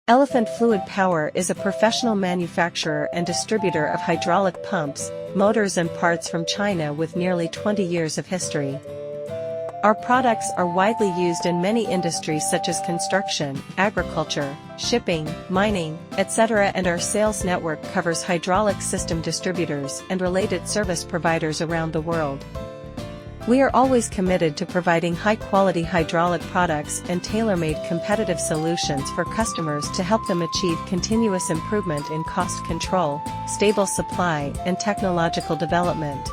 Elephant Fluid Power is a professional manufacturer and distributor of hydraulic pumps, motors and parts from China with nearly 20 years of history. Our products are widely used in many industries such as construction, agriculture, shipping, mining, etc., and our sales network covers hydraulic system distributors and related service providers around the world. We are always committed to providing high-quality hydraulic products and tailor-made competitive solutions for customers to help them achieve continuous improvement in cost control, stable supply, and technological development.